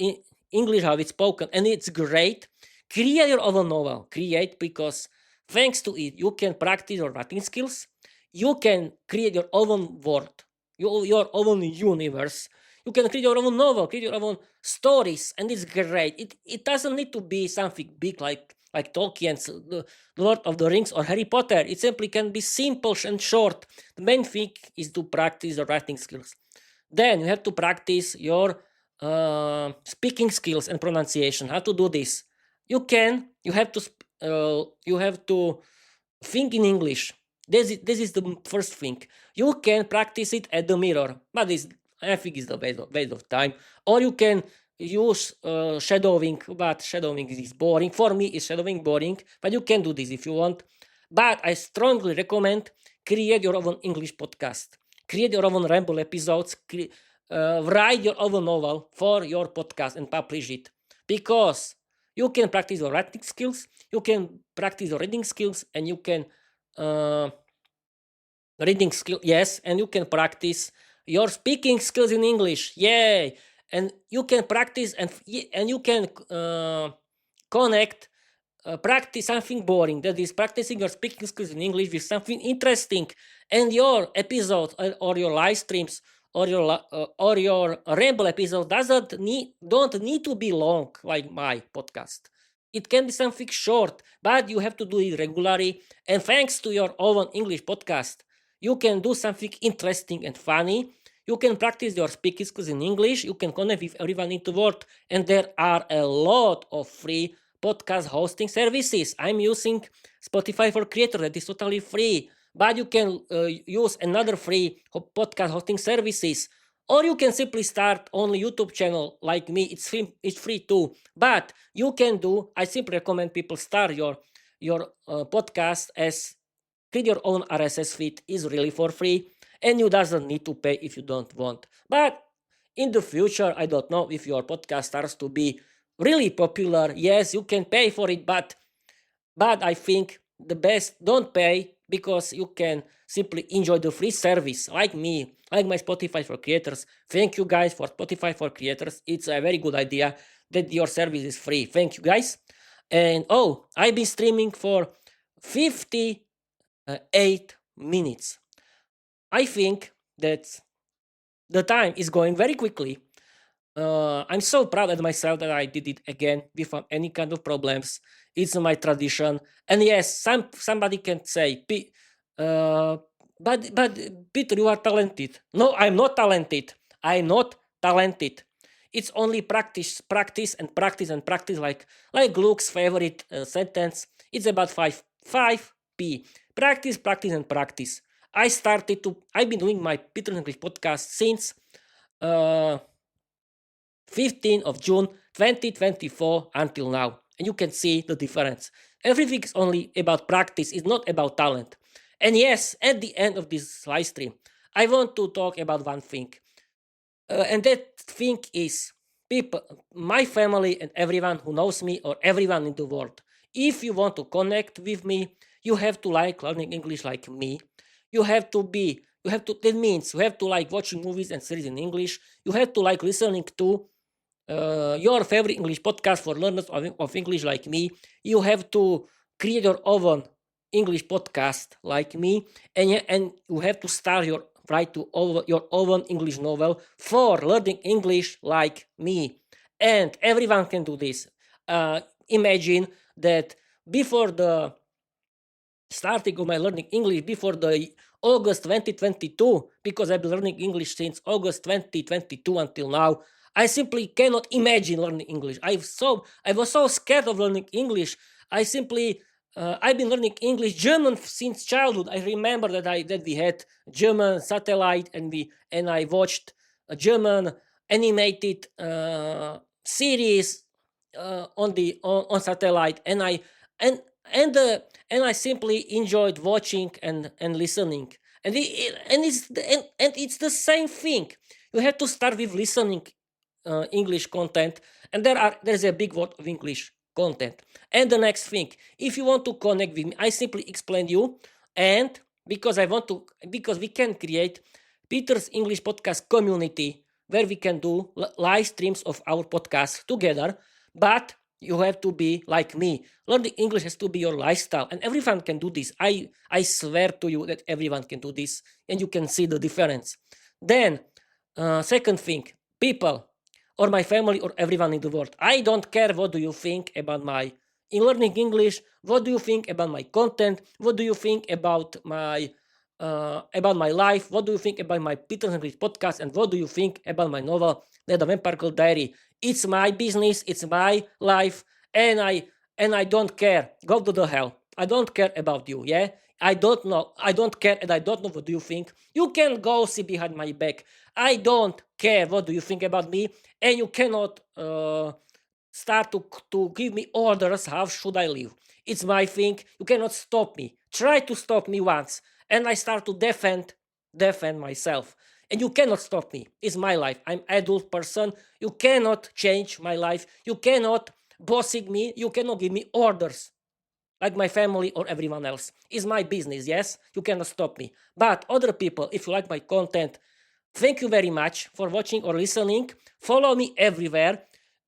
English how it's spoken, and it's great. Create your own novel. Create because thanks to it, you can practice your writing skills. You can create your own world, your own universe. You can create your own novel, create your own stories, and it's great. It doesn't need to be something big like Tolkien's The Lord of the Rings or Harry Potter. It simply can be simple and short. The main thing is to practice the writing skills. Then you have to practice your speaking skills and pronunciation. How to do this? You have to think in English. This is the first thing. You can practice it at the mirror, but I think it's a waste of time. Or you can use shadowing, but shadowing is boring. For me, is shadowing boring, but you can do this if you want. But I strongly recommend create your own English podcast. Create your own ramble episodes. Write your own novel for your podcast and publish it. Because you can practice your writing skills, you can practice your reading skills, and you can reading skill, yes, and you can practice your speaking skills in English, yay! And you can practice and you can connect practice something boring, that is practicing your speaking skills in English with something interesting, and your episode or your live streams or your ramble episode don't need to be long like my podcast. It can be something short, but you have to do it regularly. And thanks to your own English podcast, you can do something interesting and funny. You can practice your speaking skills in English. You can connect with everyone in the world. And there are a lot of free podcast hosting services. I'm using Spotify for Creators. That is totally free. But you can use another free podcast hosting services. Or you can simply start only YouTube channel like me. It's free too. But you can do, I simply recommend people start your podcast as create your own RSS feed is really for free, and you doesn't need to pay if you don't want. But in the future, I don't know if your podcast starts to be really popular. Yes, you can pay for it, but I think the best don't pay because you can simply enjoy the free service like me, like my Spotify for Creators. Thank you guys for Spotify for Creators. It's a very good idea that your service is free. Thank you guys. And I've been streaming for 58 minutes. I think that the time is going very quickly. I'm so proud of myself that I did it again without any kind of problems. It's my tradition, and yes, somebody can say, but Peter, you are talented. No, I'm not talented. I'm not talented. It's only practice, and practice and practice. Like Luke's favorite sentence. It's about 5P. Practice, practice, and practice. I've been doing my Peter English podcast since 15th of June 2024 until now. And you can see the difference. Everything is only about practice, it's not about talent. And yes, at the end of this live stream, I want to talk about one thing. And that thing is people, my family, and everyone who knows me, or everyone in the world. If you want to connect with me, you have to like learning English like me. That means you have to like watching movies and series in English. You have to like listening to your favorite English podcast for learners of English like me. You have to create your own English podcast like me, and you have to start your own English novel for learning English like me. And everyone can do this. Imagine that before the starting of my learning English, before the August 2022, because I've been learning English since August 2022 until now, I simply cannot imagine learning English. I was so scared of learning English. I've been learning English, German since childhood. I remember that we had German satellite, and I watched a German animated series on satellite, and and and uh, and I simply enjoyed watching and listening. And it's the same thing. You have to start with listening English content, and there's a big word of English content. And the next thing, if you want to connect with me, I simply explain you, and because we can create Peter's English podcast community where we can do live streams of our podcast together, but you have to be like me. Learning English has to be your lifestyle, and everyone can do this. I swear to you that everyone can do this, and you can see the difference. Then, second thing, people or my family or everyone in the world. I don't care what do you think about my in learning English. What do you think about my content? What do you think about my life? What do you think about my Peter's English podcast? And what do you think about my novel, The Vampire Diary? It's my business. It's my life, and I don't care. Go to the hell. I don't care about you. Yeah. I don't know. I don't care, and I don't know what do you think. You can go see behind my back. I don't care what do you think about me, and you cannot start to give me orders how should I live. It's my thing. You cannot stop me. Try to stop me once, and I start to defend myself. And you cannot stop me. It's my life. I'm adult person. You cannot change my life. You cannot bossing me. You cannot give me orders like my family or everyone else. It's my business, yes? You cannot stop me. But other people, if you like my content, thank you very much for watching or listening. Follow me everywhere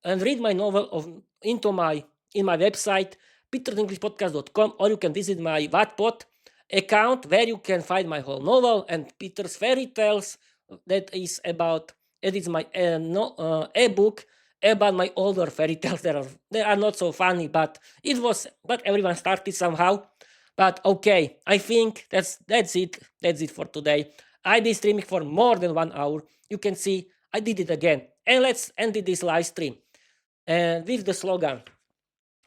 and read my novel in my website, petersenglishpodcast.com, or you can visit my Wattpad account where you can find my whole novel and Peter's fairy tales. That is my ebook about my older fairy tales. They are not so funny, but everyone started somehow. But okay, I think that's it. That's it for today. I've been streaming for more than 1 hour. You can see I did it again. And let's end this live stream with the slogan: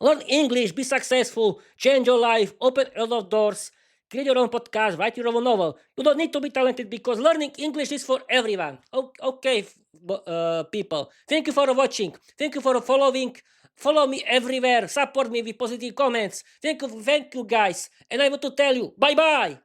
learn English, be successful, change your life, open a lot of doors, create your own podcast, write your own novel. You don't need to be talented because learning English is for everyone. Okay, people. Thank you for watching. Thank you for following. Follow me everywhere. Support me with positive comments. Thank you guys. And I want to tell you, bye-bye.